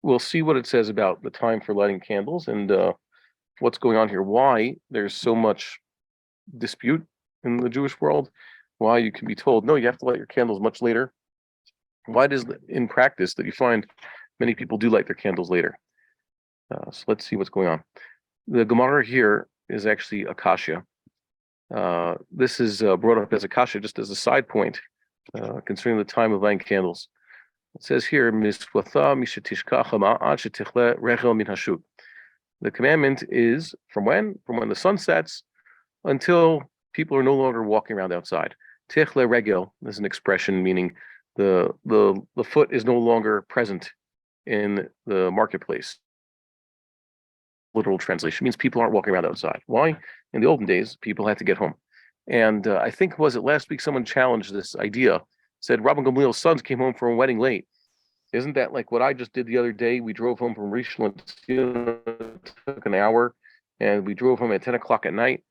we'll see what it says about the time for lighting candles and what's going on here. Why there's so much dispute in the Jewish world. Why you can be told, no, you have to light your candles much later. Why does in practice that you find many people do light their candles later? So let's see what's going on. The Gemara here is actually Akashya. This is brought up as Akashya just as a side point concerning the time of lighting candles. It says here, the commandment is from when? From when the sun sets until people are no longer walking around outside. Tichle regel is an expression meaning the foot is no longer present in the marketplace. Literal translation means people aren't walking around outside. Why? In the olden days, people had to get home. And I think, was it last week, someone challenged this idea, said Rabbi Gamliel's sons came home from a wedding late. Isn't that like what I just did the other day? We drove home from Rishon LeZion, it took an hour, and we drove home at 10 o'clock at night.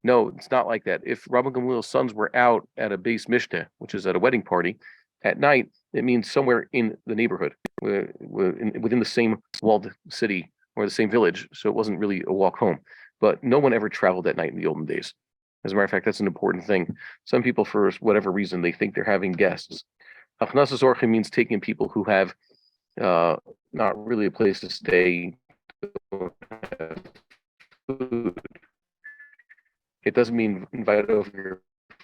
No, it's not like that. If Rabbi Gamliel's sons were out at a Beis Mishneh, which is at a wedding party, at night, it means somewhere in the neighborhood, within the same walled city or the same village. So it wasn't really a walk home. But no one ever traveled at night in the olden days. As a matter of fact, that's an important thing. Some people, for whatever reason, they think they're having guests. Achnasas orchim means taking people who have not really a place to stay. Food. It doesn't mean invite over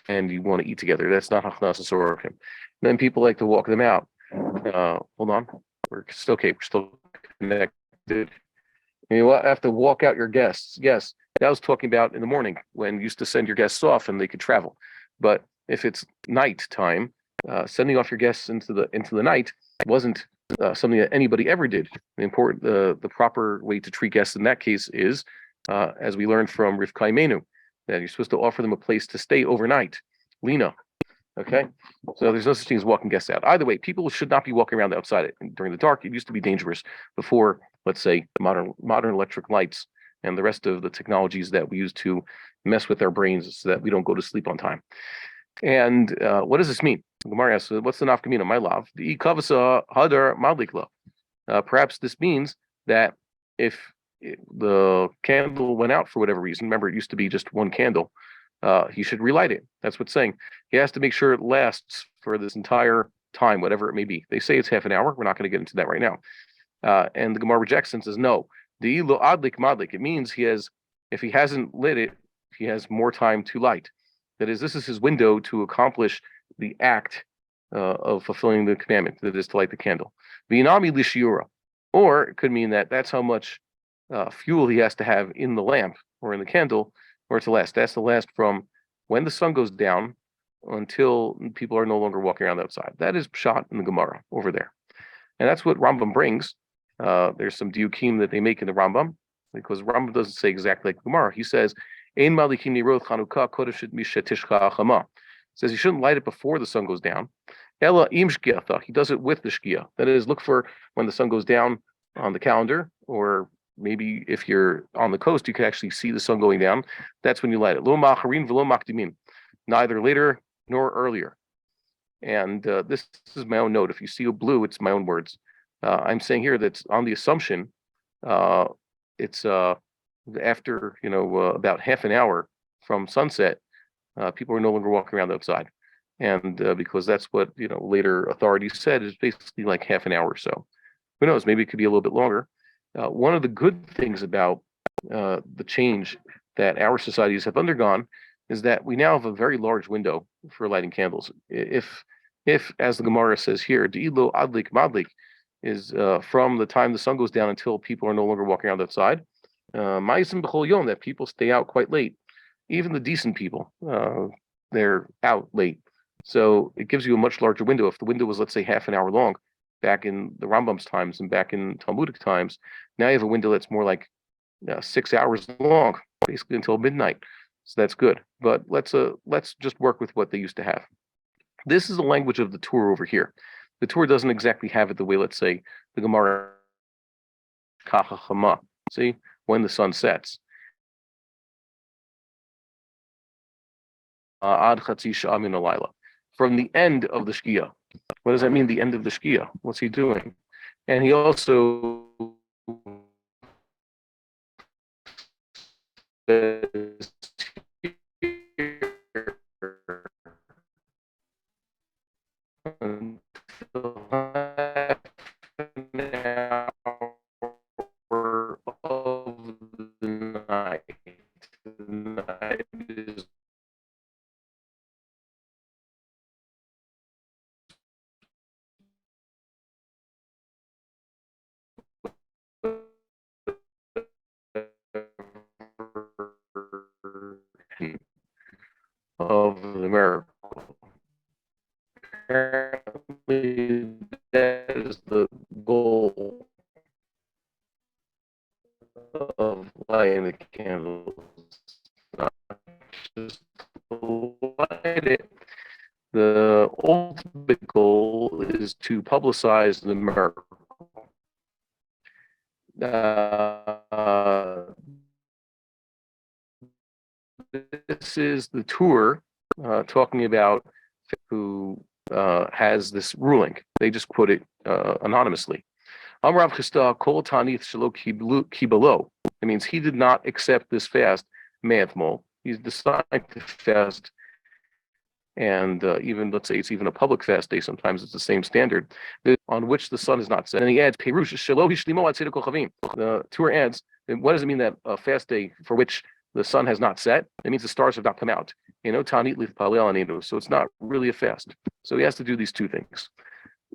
and you want to eat together. That's not achnasas orchim. Then people like to walk them out. Hold on, we're still okay. We're still connected. You have to walk out your guests. Yes, that was talking about in the morning when you used to send your guests off and they could travel. But if it's night time, sending off your guests into the night wasn't something that anybody ever did. The proper way to treat guests in that case is, as we learned from Rivka Imenu, that you're supposed to offer them a place to stay overnight. Lina. Okay, so there's no such thing as walking guests out. Either way, people should not be walking around outside during the dark. It used to be dangerous before, let's say, modern electric lights and the rest of the technologies that we use to mess with our brains so that we don't go to sleep on time. And what does this mean? Gemara asks, what's the nafkamina? My love, the kavasa hadar madlikla. Perhaps this means that if the candle went out for whatever reason, remember it used to be just one candle, he should relight it. That's what's saying. He has to make sure it lasts for this entire time, whatever it may be. They say it's half an hour. We're not going to get into that right now. And the Gemara rejects and says, no. The ilo adlik madlik. It means if he hasn't lit it, he has more time to light. That is, this is his window to accomplish the act of fulfilling the commandment, that is to light the candle. V'inami lishiura. Or it could mean that that's how much fuel he has to have in the lamp or in the candle or to last. That's to last from when the sun goes down until people are no longer walking around outside. That is pshat in the Gemara over there. And that's what Rambam brings. There's some diukim that they make in the Rambam, because Rambam doesn't say exactly like Gemara. He says, Ein malikim nirot Hanukkah kodesh mishetishcha achama. Says he shouldn't light it before the sun goes down. Ella im shkiatha. He does it with the shkia. That is, look for when the sun goes down on the calendar, or maybe if you're on the coast, you can actually see the sun going down. That's when you light it. Lo macharin v'lo makdimin. Neither later nor earlier. And this is my own note. If you see a blue, it's my own words. I'm saying here that's on the assumption it's after about half an hour from sunset, people are no longer walking around outside, and because that's what later authorities said is basically like half an hour or so. Who knows? Maybe it could be a little bit longer. One of the good things about the change that our societies have undergone is that we now have a very large window for lighting candles. If as the Gemara says here, de'ilo adlik madlik, is from the time the sun goes down until people are no longer walking around outside. Ma'isim b'chol yom, that people stay out quite late. Even the decent people, they're out late. So it gives you a much larger window. If the window was, let's say, half an hour long, back in the Rambam's times and back in Talmudic times, now you have a window that's more like 6 hours long, basically until midnight. So that's good. But let's just work with what they used to have. This is the language of the Torah over here. The Torah doesn't exactly have it the way, let's say, the Gemara Kachachama. See, when the sun sets. Ad Chatzi Sha'ah min halayla. From the end of the Shkia. What does that mean, the end of the Shkia? What's he doing? And he also says until half an hour of the night. The night is of the miracle. Apparently, that is the goal of lighting the candles, not just to light it. The ultimate goal is to publicize the miracle. This is the tour talking about who has this ruling. They just quote it anonymously. Amrav Chista Kol Tanith Shelo Kibalo. It means he did not accept this fast Manthmol. He's decided to fast, and even let's say it's even a public fast day. Sometimes it's the same standard on which the sun is not set. And he adds Perush Shelo Hishlimo Ad Tzedek Kochavim. The tour adds, what does it mean that a fast day for which the sun has not set? It means the stars have not come out. Tanit Lith Palel Aninu. So it's not really a fast. So he has to do these two things.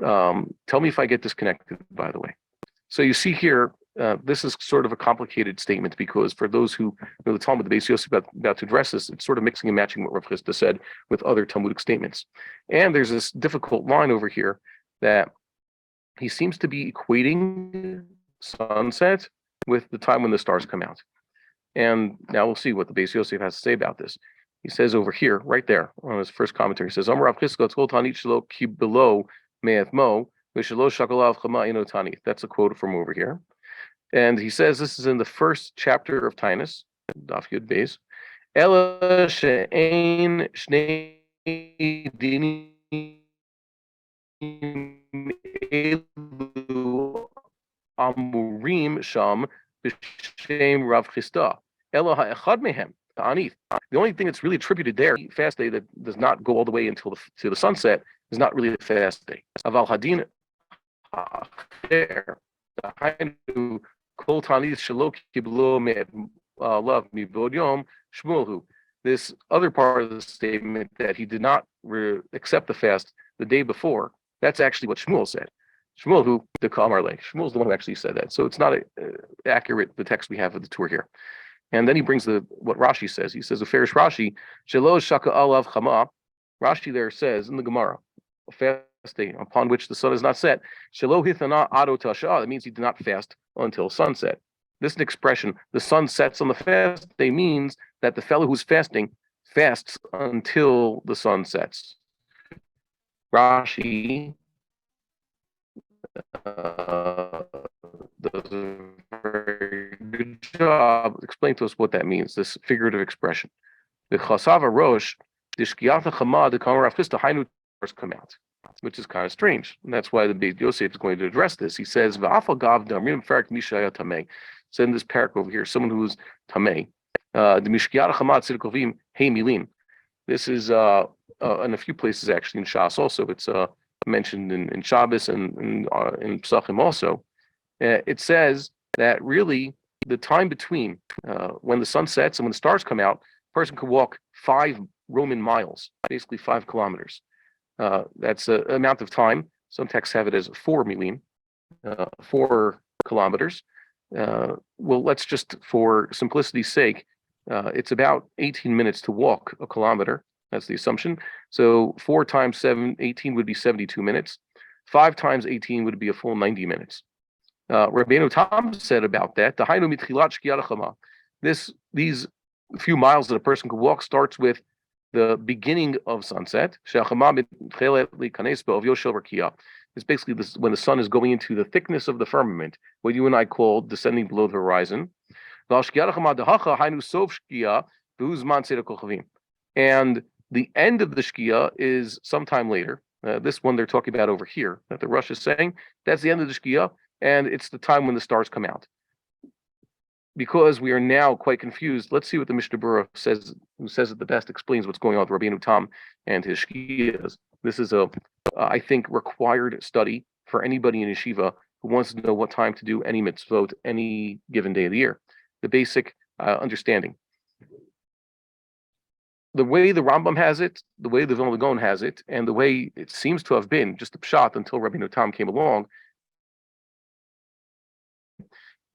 Tell me if I get disconnected, by the way. So you see here, this is sort of a complicated statement because for those who know the Talmud, the Beis Yosef about to address this, it's sort of mixing and matching what Rav Chisda said with other Talmudic statements. And there's this difficult line over here that he seems to be equating sunset with the time when the stars come out. And now we'll see what the Beis Yosef has to say about this. He says over here, right there on his first commentary, he says, Amar Rav Chisda tzol tanit shelo ki below me'eth mo v'shelo shakalav chama ino tanit. That's a quote from over here. And he says this is in the first chapter of Tainus, Daf Yud Beis. Ela she'ein shnei dinim elu amurim sham b'shem Rav Chisda. Ela ha'echad mehem ta'anith. The only thing that's really attributed there, fast day that does not go all the way until to the sunset, is not really a fast day. Aval hadin there. Kol tanith shelo kiblo love mi bod yom shmuelhu. This other part of the statement that he did not accept the fast the day before, that's actually what Shmuel said. Shmuel who the Kamar Lake. Shmuel's the one who actually said that. So it's not accurate, the text we have of the tour here. And then he brings what Rashi says. He says, Uferish Rashi, Shelo Shaka Alav Chama. Rashi there says in the Gemara, a fast day upon which the sun is not set, Shelo Hithana Ado Tasha. That means he did not fast until sunset. This is an expression, the sun sets on the fast day, means that the fellow who's fasting fasts until the sun sets. Rashi does a very good job explaining to us what that means, this figurative expression. The Chasava Rosh, the Shkiata Chama, the Kamar Afista Hainu come out, which is kind of strange. And that's why the Beis Yosef is going to address this. He says, V'afal gav damrim farak mishaya tamei. So in this parak over here, someone who is tamei, the Mishkiata Chama Tzidkovim Hey Milin. This is in a few places actually in Shas also. It's mentioned in Shabbos and in Psachim also. It says that really the time between when the sun sets and when the stars come out, a person could walk 5 Roman miles, basically 5 kilometers. That's an amount of time. Some texts have it as 4 milin, 4 kilometers. Well, let's just, for simplicity's sake, it's about 18 minutes to walk a kilometer. That's the assumption. So 4 times 7, 18 would be 72 minutes. 5 times 18 would be a full 90 minutes. Rabbeinu Tam said about that, these few miles that a person could walk starts with the beginning of sunset. It's basically this, when the sun is going into the thickness of the firmament, what you and I call descending below the horizon. And the end of the Shkia is sometime later. This one they're talking about over here, that the Rosh is saying, that's the end of the Shkia, and it's the time when the stars come out. Because we are now quite confused, let's see what the Mishnah Berurah says, who says it the best, explains what's going on with Rabbeinu Tam and his Shkiyas. This is I think, required study for anybody in yeshiva who wants to know what time to do any mitzvot any given day of the year. The basic understanding. The way the Rambam has it, the way the Vilna Gaon has it, and the way it seems to have been, just a pshat until Rabbeinu Tam came along,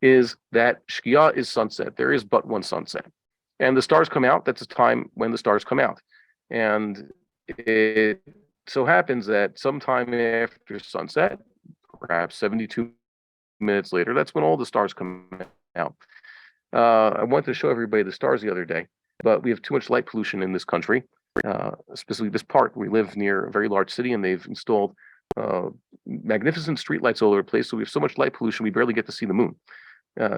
is that Shkia is sunset. There is but one sunset. And the stars come out, that's the time when the stars come out. And it so happens that sometime after sunset, perhaps 72 minutes later, that's when all the stars come out. I wanted to show everybody the stars the other day, but we have too much light pollution in this country, especially this part. We live near a very large city, and they've installed magnificent streetlights all over the place, so we have so much light pollution, we barely get to see the moon.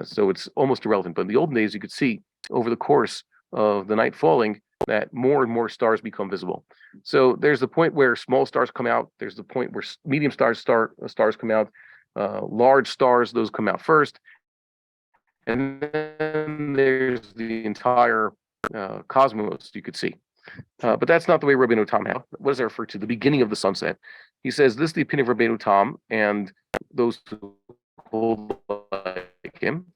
So it's almost irrelevant. But in the olden days, you could see over the course of the night falling that more and more stars become visible. So there's the point where small stars come out. There's the point where medium stars come out. Large stars, those come out first. And then there's the entire cosmos you could see. But that's not the way Rabbeinu Tam had. What does that refer to? The beginning of the sunset. He says, this is the opinion of Rabbeinu Tam and those who hold like him.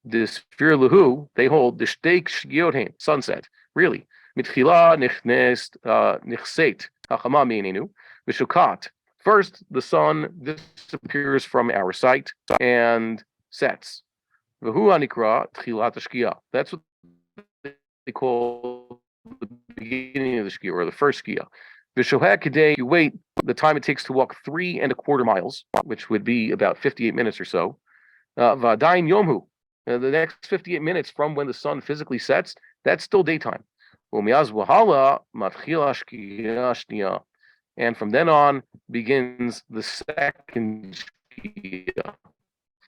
This fear lahu, they hold the shteik shgiot sunset. Really, mitchila nichset hachama meinenu v'shukat. First, the sun disappears from our sight and sets. V'hu anikra tchilat shkia. That's what they call the beginning of the shkia, or the first shkia. V'shohak kadei, you wait the time it takes to walk 3.25 miles, which would be about 58 minutes or so. V'adayin yomhu. The next 58 minutes from when the sun physically sets, that's still daytime. And from then on begins the second shkia,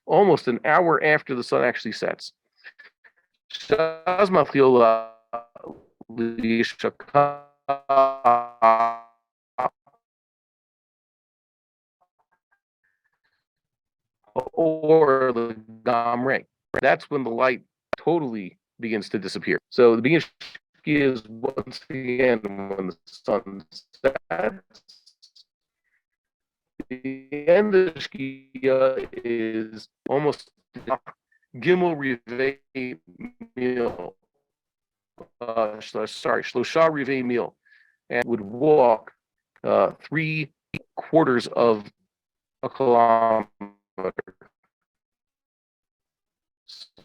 almost an hour after the sun actually sets. Or the gamre. That's when the light totally begins to disappear. So the beginning of Shkia is once again when the sun sets. The end of Shkia is almost Gimel Rivei Mil. Shlosha Rivei Mil, and would walk 3/4 of a kilometer.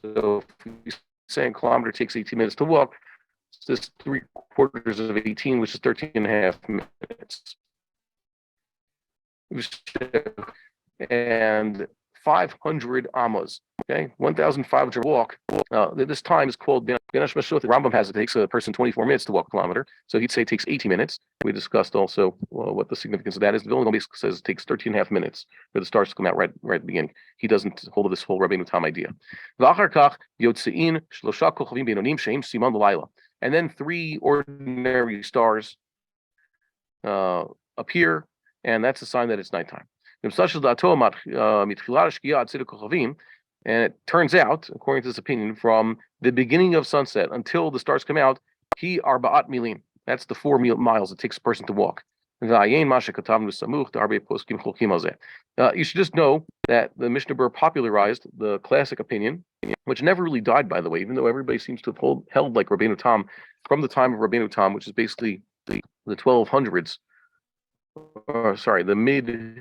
So if we say a kilometer takes 18 minutes to walk, this 3/4 of 18, which is 13.5 minutes. And 500 amas, okay, 1,500 walk. This time is called Ben Mashot. The Rambam has it takes a person 24 minutes to walk a kilometer, so he'd say it takes 80 minutes. We discussed also what the significance of that is. The Vilna Gaon says it takes 13.5 minutes for the stars to come out right at the beginning. He doesn't hold of this whole Rabbeinu Tam idea. And then 3 ordinary stars appear, and that's a sign that it's nighttime. And it turns out, according to this opinion, from the beginning of sunset until the stars come out, arba'at milim. That's the 4 miles it takes a person to walk. You should just know that the Mishnah Berurah popularized the classic opinion, which never really died, by the way, even though everybody seems to have held like Rabbeinu Tam from the time of Rabbeinu Tam, which is basically the 1200s. The mid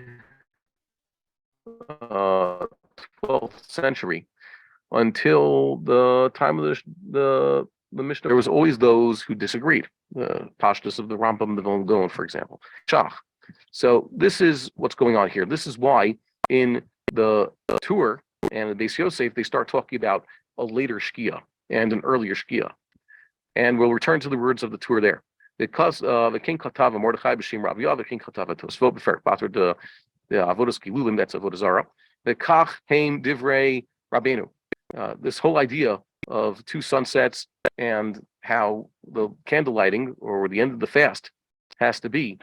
12th century until the time of the Mishnah. There was always those who disagreed. The Pashtus of the Rambam, the Vilna Gaon, for example. Shach. So this is what's going on here. This is why in the Torah and the Beis Yosef they start talking about a later Shkia and an earlier Shkia. And we'll return to the words of the Torah there. Because the king Katava Mordechai b'Shem Rabbi Avi, the king Katava Tosfot b'Ferek Pater the Avodas Kilulim, that's Avodah Zarah. The Kach Haim Divrei Rabbeinu. This whole idea of 2 sunsets and how the candle lighting or the end of the fast has to be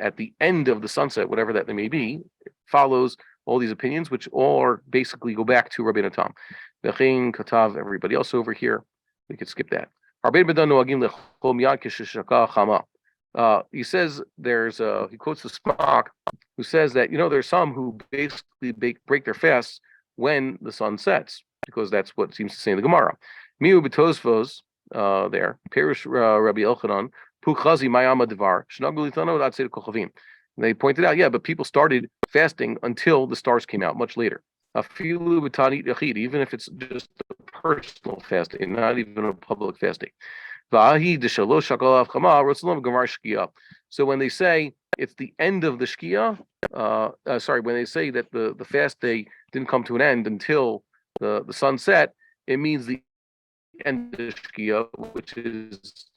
at the end of the sunset, whatever that may be, follows all these opinions, which all are basically go back to Rabbeinu Tam. V'chein katav, everybody else over here, we could skip that. He says he quotes the Smock, who says that there's some who basically break their fasts when the sun sets, because that's what seems to say in the Gemara. Miu betosvos there, Perish Rabbi Elchanan, Puchazi Mayama Devar, Shnagulitano Datzed Kochavim. They pointed out, but people started fasting until the stars came out much later. Even if it's just a personal fasting, not even a public fasting. So when they say it's the end of the Shkia, when they say that the fast day didn't come to an end until the sun set, it means the end of the Shkia, which is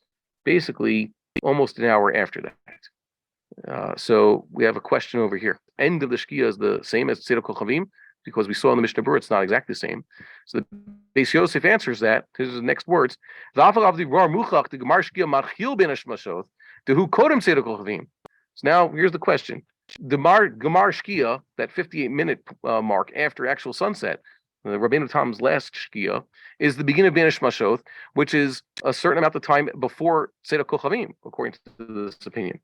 basically almost an hour after that. So we have a question over here. End of the Shkia is the same as Tzedek Kochavim, because we saw in the Mishnah Berurah it's not exactly the same. So the Beis Yosef answers that. Here's the next words. So now here's the question. The Gemar Shkia, that 58-minute mark after actual sunset, the Rabbeinu Tam's last Shkia, is the beginning of Benish Mashoth, which is a certain amount of time before Tzedek Kochavim, according to this opinion.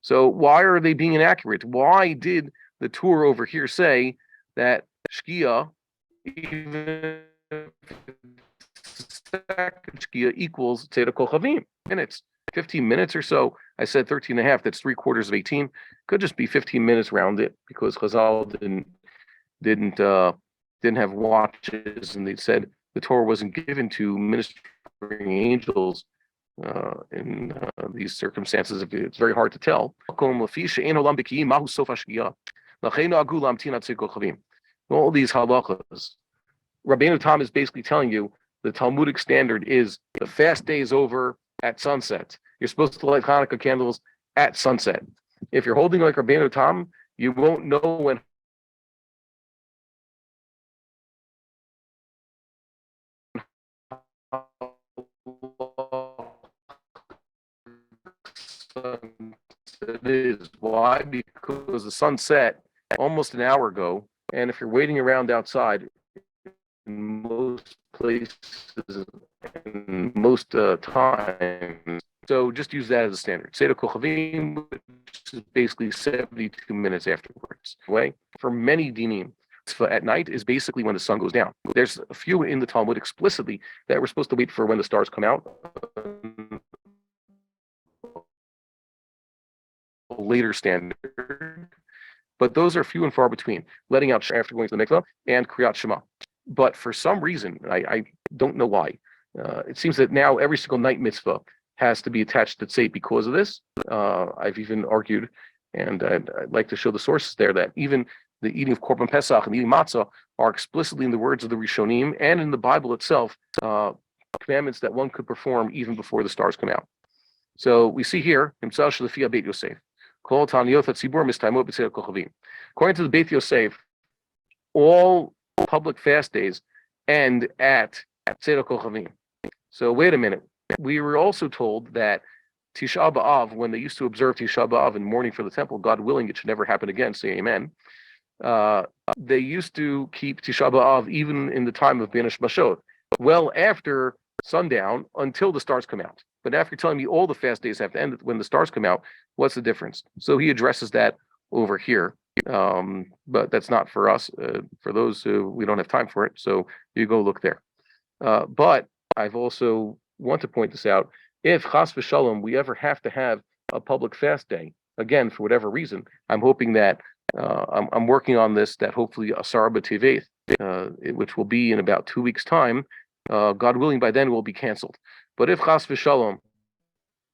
So why are they being inaccurate? Why did the Torah over here say that Shkia, even second Shkia, equals Tzedek Kochavim minutes? 15 minutes or so. I said 13 and a half. That's 3/4 of 18. Could just be 15 minutes round it, because Chazal didn't have watches, and they said the Torah wasn't given to ministering angels in these circumstances. It's very hard to tell. All these halachas, Rabbeinu Tam is basically telling you the Talmudic standard is the fast day is over at sunset. You're supposed to light Hanukkah candles at sunset. If you're holding like Rabbeinu Tam, you won't know when it is. Why? Because the sun set almost an hour ago, and if you're waiting around outside, in most places, in most times, so just use that as a standard. Seder Kochavim, which is basically 72 minutes afterwards. Way for many dinim, at night is basically when the sun goes down. There's a few in the Talmud explicitly that we're supposed to wait for when the stars come out. Later standard, but those are few and far between. Letting out after going to the mikvah and Kriyat Shema. But for some reason, I don't know why, it seems that now every single night mitzvah has to be attached to tzeit because of this. I've even argued, and I'd like to show the sources there, that even the eating of Korban Pesach and eating matzah are explicitly in the words of the Rishonim and in the Bible itself, commandments that one could perform even before the stars come out. So we see here, According to the Beit Yosef, all public fast days end at Tzedek Kochavim. So wait a minute. We were also told that Tisha B'Av, when they used to observe Tisha B'Av in mourning for the temple, God willing, it should never happen again, say amen. They used to keep Tisha B'Av even in the time of Benish Mashoth, well after sundown until the stars come out. But after telling me all the fast days have to end when the stars come out, what's the difference? So he addresses that over here. But that's not for us. For those who we don't have time for it, so you go look there. But I've also want to point this out. If chas v'shalom we ever have to have a public fast day, again for whatever reason, I'm hoping that I'm working on this, that hopefully Asar B'Tevet, which will be in about 2 weeks' time, God willing, by then it will be canceled. But if chas v'shalom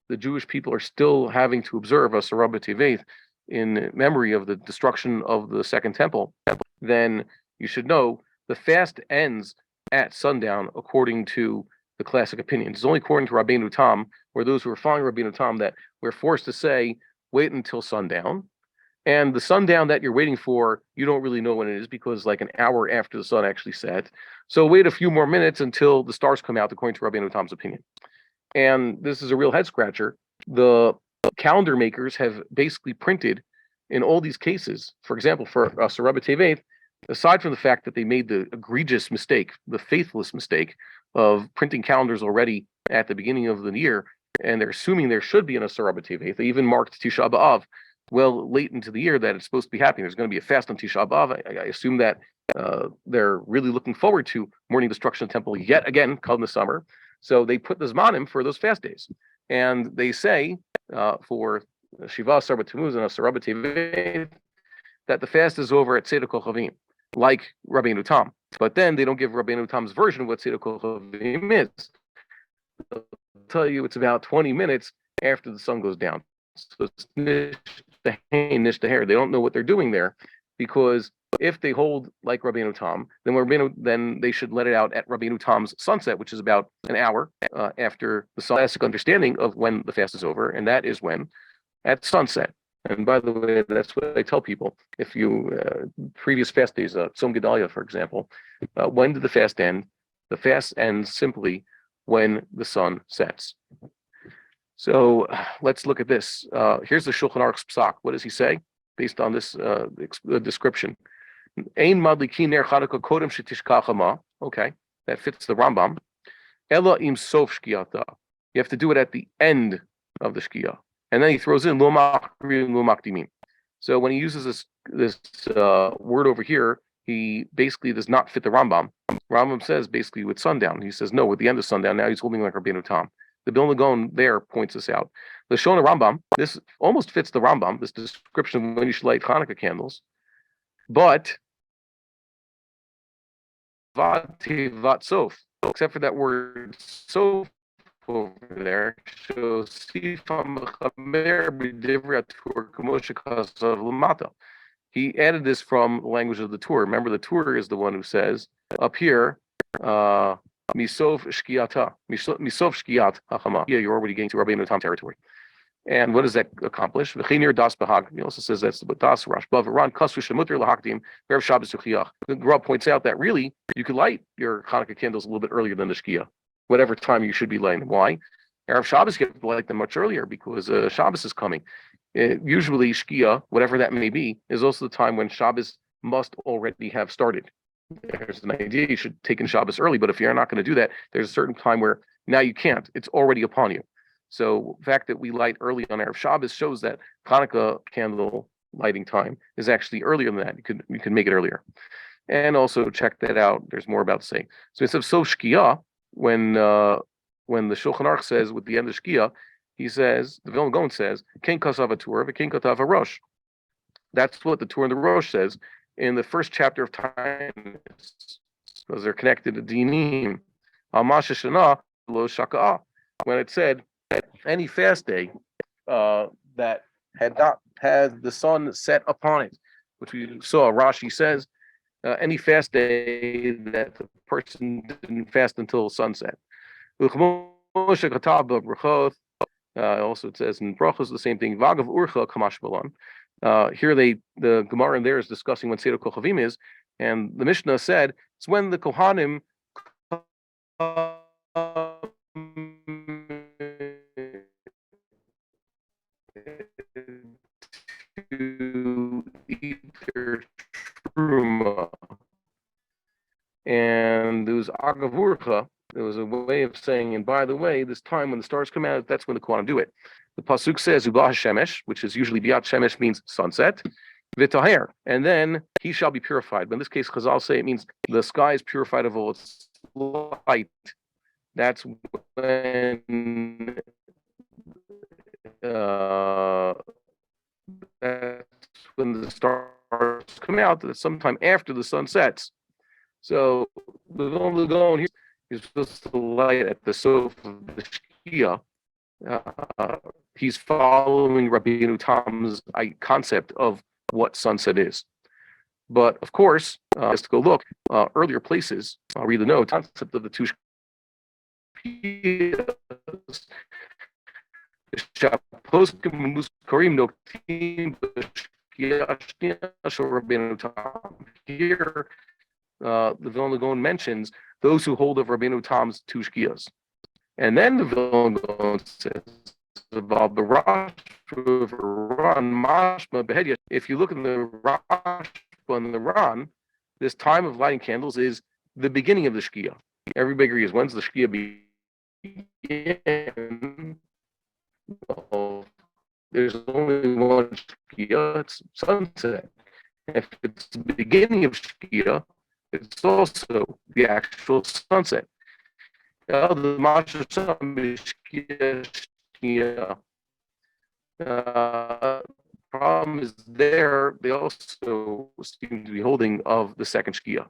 the Jewish people are still having to observe Asar B'Tevet in memory of the destruction of the Second Temple, then you should know the fast ends at sundown according to the classic opinions. It's only according to Rabbeinu Tam, or those who are following Rabbeinu Tam, that we're forced to say, wait until sundown. And the sundown that you're waiting for, you don't really know when it is, because like an hour after the sun actually set. So wait a few more minutes until the stars come out, according to Rabbeinu Tam's opinion. And this is a real head scratcher. The calendar makers have basically printed in all these cases. For example, for Rabbi Tevet, aside from the fact that they made the egregious mistake, the faithless mistake of printing calendars already at the beginning of the year, and they're assuming there should be an Asar Rabbi Tevet. They even marked Tisha B'Av well late into the year that it's supposed to be happening. There's going to be a fast on Tisha B'Av. I assume that they're really looking forward to morning destruction of the temple yet again, called in the summer. So they put the Zmanim for those fast days. And they say for Shiva Asar B'Tammuz and Asar Rabbi Tevet that the fast is over at Seder Kochavim, like Rabbeinu Tam. But then they don't give Rabbeinu Tam's version of what Seder Kochavim is. They'll tell you it's about 20 minutes after the sun goes down. So it's nish the They don't know what they're doing there, because if they hold like Rabbeinu Tam, then they should let it out at Rabbeinu Tam's sunset, which is about an hour after the classic understanding of when the fast is over, and that is when at sunset. And by the way, that's what I tell people. If you previous fast days, Tzom Gedalia, for example, when did the fast end? The fast ends simply when the sun sets. So let's look at this. Here's the Shulchan Aruch's Psak. What does he say based on this description? Ein madlikin ner Hanukkah kodem shetishkachama. Okay, that fits the Rambam. Ela im sof shkiata. You have to do it at the end of the shkia. And then he throws in lo machri lo makdimin. So when he uses this word over here, he basically does not fit the Rambam. Rambam says basically with sundown. He says no, with the end of sundown. Now he's holding like Rabbeinu Tam. The Vilna Gaon there points this out. The Shona Rambam, this almost fits the Rambam, this description of when you should light Hanukkah candles, but vat sof, except for that word sof over there, shows he added this from the language of the Torah. Remember, the Torah is the one who says up here, Misov shkiata, misov shkiat hachama. Yeah, you're already getting to Rabbeinu Tam territory. And what does that accomplish? V'chinir das bahag. He also says that's what das rashba v'ran kasu shemuter lahakdim erev Shabbos uchiach. The Gemara points out that really you could light your Hanukkah candles a little bit earlier than the shkia, whatever time you should be lighting them. Why? Erev Shabbos you have to light them much earlier because Shabbos is coming. Usually shkia, whatever that may be, is also the time when Shabbos must already have started. There's an idea you should take in Shabbos early, but if you're not going to do that, there's a certain time where now you can't. It's already upon you. So the fact that we light early on Erev Shabbos shows that Hanukkah candle lighting time is actually earlier than that. You can make it earlier. And also check that out. There's more about to say. So instead of so shkia, when the Shulchan Aruch says with the end of shkia, he says, the Vilna Gaon says, Ken kasav atur v'ken katav harosh. That's what the Torah and the Rosh says in the first chapter of time, because they're connected to dinim. When it said any fast day that had not had the sun set upon it, which we saw, Rashi says, any fast day that the person didn't fast until sunset. Also, it says in Brachos the same thing. Vagav urcha kamash balan. Here the Gemara in there is discussing when Seder Kochavim is, and the Mishnah said it's when the Kohanim to eat their truma. And there was agavurcha. There was a way of saying, and by the way, this time when the stars come out, that's when the Kohanim do it. The pasuk says Ubah Shemesh, which is usually Biat Shemesh means sunset, V'taher, and then he shall be purified. But in this case, Chazal say it means the sky is purified of all its light. That's when the stars come out. That's sometime after the sun sets. So the Gaon here is supposed to light at the sof of the Shkia. He's following Rabbeinu Tam's concept of what sunset is. But of course, just to go look, earlier places, I'll read the note, concept of the two Shkias. Here, the Vilna Gaon mentions those who hold of Rabbeinu Tam's two Shkias. And then the Vilna Gaon says, about the Rosh Ran, Mashma Behedya. If you look in the Rosh and the Ran, this time of lighting candles is the beginning of the Shkia. Everybody agrees. When's the Shkia begin? Well, there's only one Shkia. It's sunset. If it's the beginning of Shkia, it's also the actual sunset. The Machon Shilo problem is there. They also seem to be holding of the second Shkia.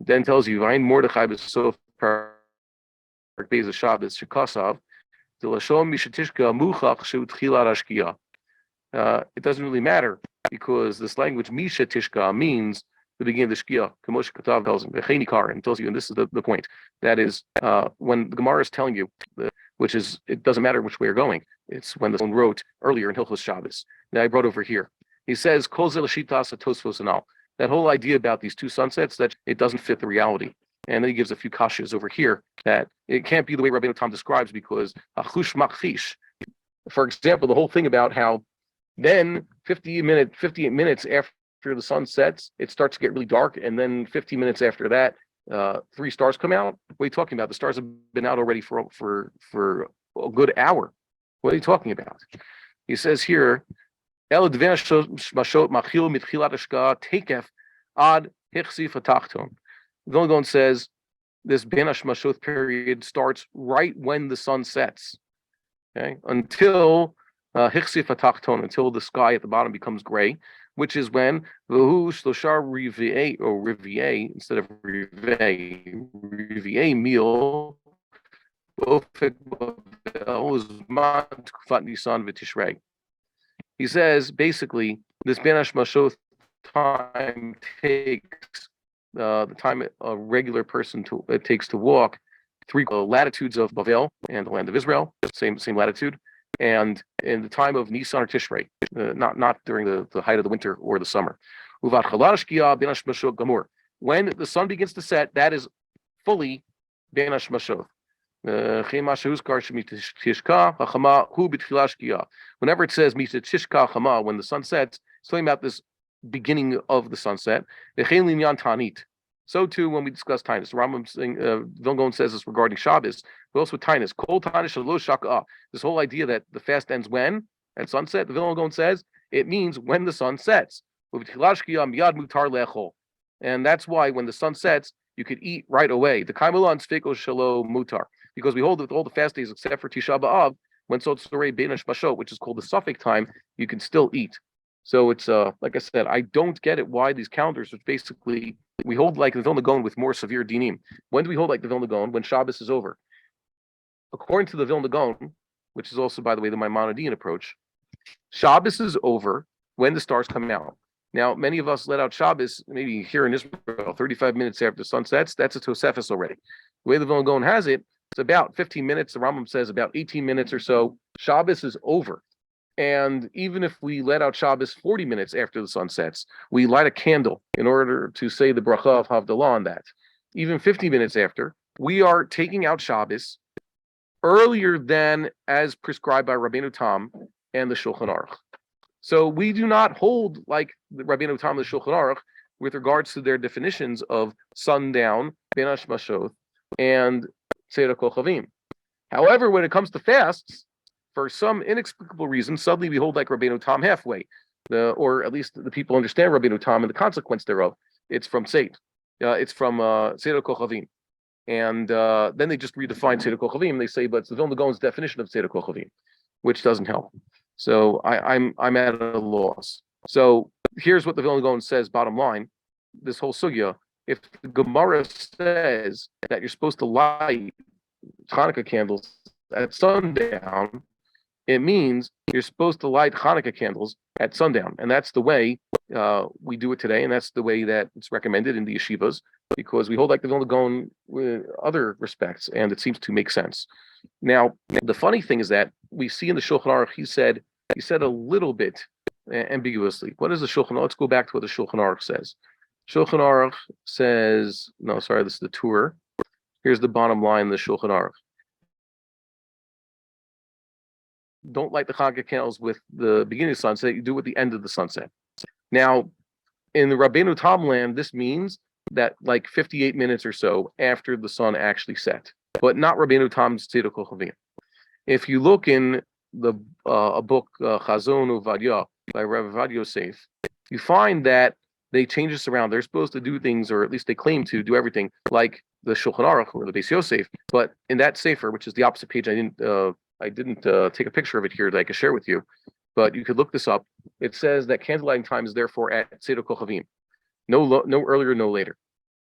Then tells you, "Vayin Mordechai b'sof parak beis Shabbos shekasav the lashon mishatishka muchach shu tchilat hashkia." It doesn't really matter because this language Misha Tishka means the beginning of the Shkia. Kamosh Katav tells him, and tells you, and this is the point. That is, when the Gemara is telling you, which is, it doesn't matter which way you're going. It's when the one wrote earlier in Hilchos Shabbos. That I brought over here. He says, Kol zel shitas atosfos anal. That whole idea about these two sunsets, that it doesn't fit the reality. And then he gives a few kashas over here that it can't be the way Rabbeinu Tam describes because achush makchish. For example, the whole thing about how then 58 minutes after the sun sets, it starts to get really dark. And then 15 minutes after that, 3 stars come out. What are you talking about? The stars have been out already for a good hour. What are you talking about? He says here, the Vilna says this Ben Hashmashot period starts right when the sun sets. Okay, until until the sky at the bottom becomes gray, which is when Vahu Shloshar Rivier or Rivier instead of Rivier meal he says basically this Ben Hashmashot time takes the time a regular person takes to walk 3 latitudes of Bavel and the land of Israel, same latitude. And in the time of Nisan or Tishrei, not during the height of the winter or the summer. When the sun begins to set, that is fully Ben Hashmashot. Whenever it says Mitishka Chama, when the sun sets, it's talking about this beginning of the sunset. So too, when we discuss Tainus, Rambam Vilna says this regarding Shabbos, but also with Tainus. Kol Tainus Shalosh Shaka. This whole idea that the fast ends when at sunset. The Vilna says it means when the sun sets. And that's why when the sun sets, you could eat right away. The Kaimalan Sfiko Shalo Mutar, because we hold with all the fast days except for Tisha B'Av, when Sotzorei Ben Hashmashot, which is called the Suffolk time, you can still eat. So it's like I said, I don't get it why these calendars, which basically we hold like the Vilna Gaon with more severe dinim. When do we hold like the Vilna Gaon? When Shabbos is over. According to the Vilna Gaon, which is also, by the way, the Maimonidean approach, Shabbos is over when the stars come out. Now, many of us let out Shabbos, maybe here in Israel, 35 minutes after the sun sets. That's a Tosefes already. The way the Vilna Gaon has it, it's about 15 minutes. The Rambam says about 18 minutes or so. Shabbos is over. And even if we let out Shabbos 40 minutes after the sun sets, we light a candle in order to say the bracha of Havdalah on that. Even 50 minutes after, we are taking out Shabbos earlier than as prescribed by Rabbeinu Tam and the Shulchan Aruch. So we do not hold like the Rabbeinu Tam and the Shulchan Aruch with regards to their definitions of sundown, Ben Hashmashot, and Seder Kochavim. However, when it comes to fasts, for some inexplicable reason, suddenly we hold like Rabbeinu Tam halfway, or at least the people understand Rabbeinu Tam and the consequence thereof. It's from Seder. It's from Seder Kochavim. And then they just redefine Seder Kochavim. They say, but it's the Vilna Gaon's definition of Seder Kochavim, which doesn't help. So I'm at a loss. So here's what the Vilna Gaon says, bottom line, this whole sugya. If the Gemara says that you're supposed to light Hanukkah candles at sundown, it means you're supposed to light Hanukkah candles at sundown. And that's the way we do it today. And that's the way that it's recommended in the yeshivas, because we hold like the Vilna Gaon with other respects, and it seems to make sense. Now, the funny thing is that we see in the Shulchan Aruch, he said a little bit ambiguously. What is the Shulchan Aruch? Let's go back to what the Shulchan Aruch says. Shulchan Aruch says, no, sorry, this is the Torah. Here's the bottom line in the Shulchan Aruch. don't light the Hanukkah candles with the beginning of the sunset. You do it at the end of the sunset. Now, in the Rabbeinu Tam land, this means that like 58 minutes or so after the sun actually set, but not Rabbeinu Tam's Tzedek Kochavim. If you look in the a book Chazon Uvadia by Rabbi Avi Grossman, you find that they change this around. They're supposed to do things, or at least they claim to do everything, like the Shulchan Aruch or the Beis Yosef. But in that sefer, which is the opposite page, I didn't take a picture of it here that I could share with you, but you could look this up. It says that candlelighting time is therefore at Tzedek Kochavim, no earlier, no later.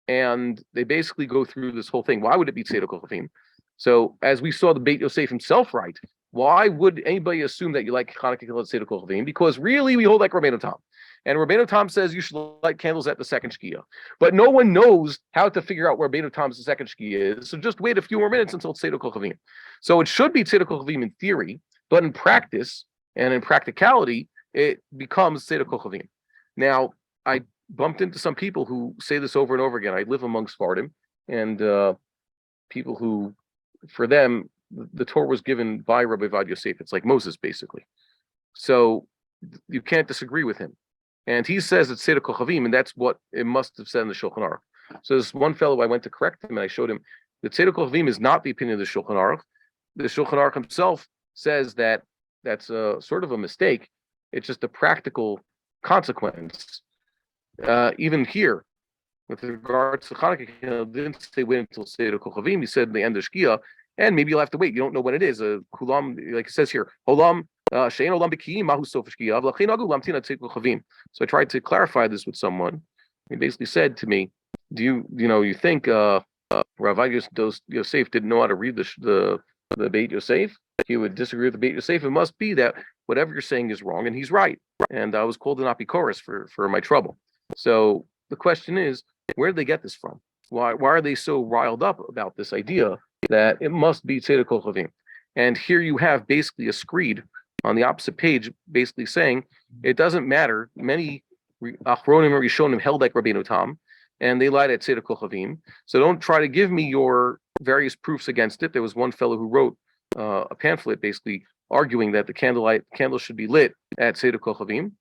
And they basically go through this whole thing. Why would it be Tzedek Kochavim? So as we saw the Beit Yosef himself write, why would anybody assume that you like Hanukkah candles at Tzedek Kochavim? Because really we hold like Rabbeinu Tam. And Rabbeinu Tam says you should light candles at the second Shkia. But no one knows how to figure out where Rabbeinu Tam's second Shkia is. So just wait a few more minutes until it's Tzedek Kochavim. So it should be Tzedek Kochavim in theory, but in practice and in practicality, it becomes Tzedek Kochavim. Now, I bumped into some people who say this over and over again. I live amongst Sephardim, and people who, for them, the Torah was given by Rabbi Avi Yosef. It's like Moses, basically. So you can't disagree with him. And he says it's Tzedek Kochavim, and that's what it must have said in the Shulchan Aruch. So this one fellow, I went to correct him, and I showed him that Tzedek Kochavim is not the opinion of the Shulchan Aruch. The Shulchan Aruch himself says that that's a sort of a mistake. It's just a practical consequence. Even here, with regards to Hanukkah, didn't say wait until Tzedek Kochavim. He said the end of Shkia, and maybe you'll have to wait. You don't know when it is. Kulam, like it says here, Olam. So I tried to clarify this with someone. He basically said to me, "Do you think Rabbi Yosef didn't know how to read the Beit Yosef? He would disagree with the Beit Yosef. It must be that whatever you're saying is wrong, and he's right." And I was called an apikoros for my trouble. So the question is, where did they get this from? Why are they so riled up about this idea that it must be Tzedek Kochavim? And here you have basically a screed on the opposite page, basically saying it doesn't matter. Many Achronim or Rishonim held like Rabbeinu Tam, and they lied at Tzedek Kochavim. So don't try to give me your various proofs against it. There was one fellow who wrote a pamphlet basically arguing that the candle should be lit at Tzedek Kochavim.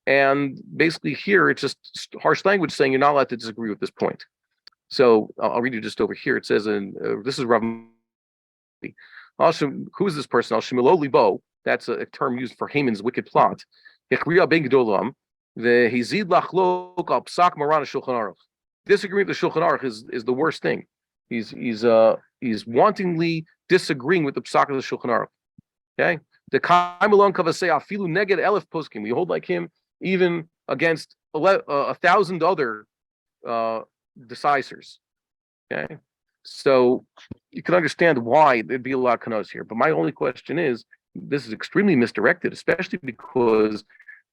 And basically here, it's just harsh language saying you're not allowed to disagree with this point. So I'll read you just over here. It says, this is Rav. Who is this person? Al-Shimilo Libo. That's a term used for Haman's wicked plot. Disagreeing with the Shulchan Aruch is the worst thing. He's wantingly disagreeing with the psak of the Shulchan Aruch. Okay, the Kaimalon Kavasei Afilu Neged Elef Poskim. We hold like him even against 1,000 other decisors. Okay, so you can understand why there'd be a lot of kanos here. But my only question is, this is extremely misdirected, especially because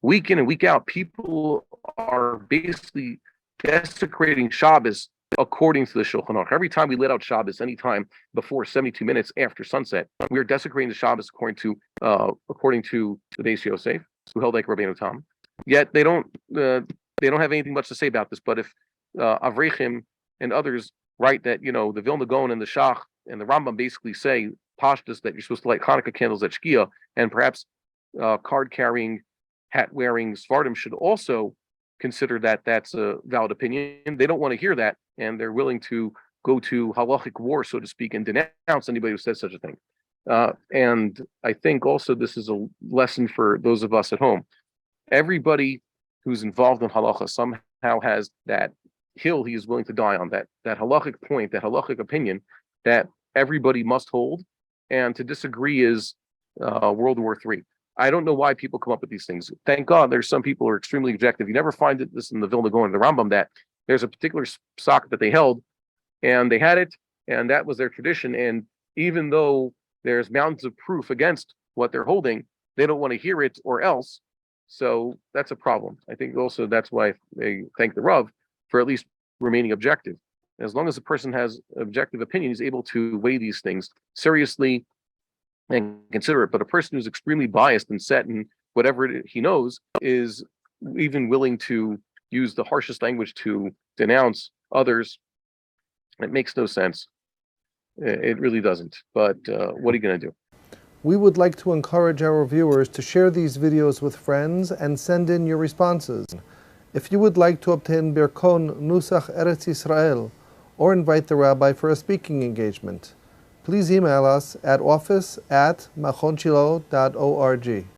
week in and week out, people are basically desecrating Shabbos according to the Shulchan Aruch. Every time we let out Shabbos, anytime before 72 minutes after sunset, we are desecrating the Shabbos according to the Beis Yosef, who held like Rabbeinu Tam. Yet they don't have anything much to say about this. But if Avrechim and others write that the Vilna Gaon and the Shach and the Rambam basically say pashtus that you're supposed to light Hanukkah candles at Shkia, and perhaps card-carrying, hat-wearing Sephardim should also consider that that's a valid opinion. They don't want to hear that, and they're willing to go to halachic war, so to speak, and denounce anybody who says such a thing. And I think also this is a lesson for those of us at home. Everybody who's involved in halacha somehow has that hill he is willing to die on, that halachic point, that halachic opinion that everybody must hold, and to disagree is World War III. I don't know why people come up with these things. Thank God there's some people who are extremely objective. You never find this in the Vilna Gaon and the Rambam, that there's a particular sock that they held, and they had it, and that was their tradition. And even though there's mountains of proof against what they're holding, they don't want to hear it or else. So that's a problem. I think also that's why they thank the Rav for at least remaining objective. As long as a person has objective opinion, he's able to weigh these things seriously and consider it. But a person who's extremely biased and set in whatever he knows is even willing to use the harshest language to denounce others. It makes no sense. It really doesn't. But what are you going to do? We would like to encourage our viewers to share these videos with friends and send in your responses. If you would like to obtain Birkon Nusach Eretz Yisrael or invite the rabbi for a speaking engagement, please email us at office@machonshilo.org.